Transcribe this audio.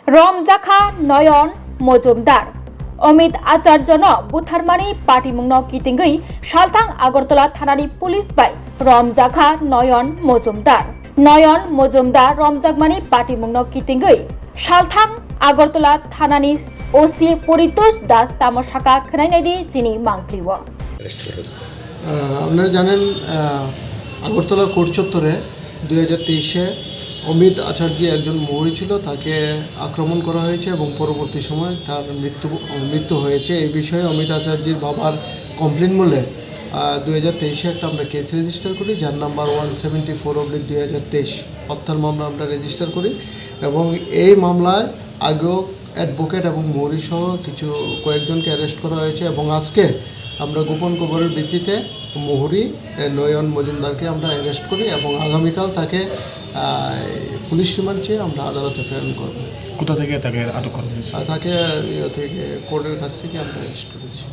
रमजाखा नयन मजुमदार अमित आचार्य बुथारमानी पार्टीमुंग किटिंगै सालथां Agartala थानानि police bye रमजाखा नयन मजुमदार रमजाकमानी पार्टीमुंग किटिंगै सालथां आगरतला थानानि ओसि परितोष दास तामसाका खोनायनायदि जिनि मांग्लिव আপনারা জানেন Agartala court চত্বরে 2023-এ অমিত আচার্য একজন মৌরি ছিল, তাকে আক্রমণ করা হয়েছে এবং পরবর্তী সময় তার মৃত্যু হয়েছে। এই বিষয়ে অমিত আচার্যের বাবার কমপ্লেন মূলে 2023-এ একটা আমরা কেস রেজিস্টার করি, যার নাম্বার 174/2023 হত্যার মামলা আমরা রেজিস্টার করি এবং এই মামলায় আগেও অ্যাডভোকেট এবং মৌরি সহ কয়েকজনকে অ্যারেস্ট করা হয়েছে এবং আজকে আমরা গোপন খবরের ভিত্তিতে মহুরী নয়ন মজুমদারকে আমরা অ্যারেস্ট করি এবং আগামীকাল তাকে পুলিশ রিমান্ড চেয়ে আমরা আদালতে প্রেরণ করব। কোথা থেকে তাকে আটক করা হয়েছে? তাকে থেকে কোর্টের কাছ থেকে আমরা অ্যারেস্ট করেছি।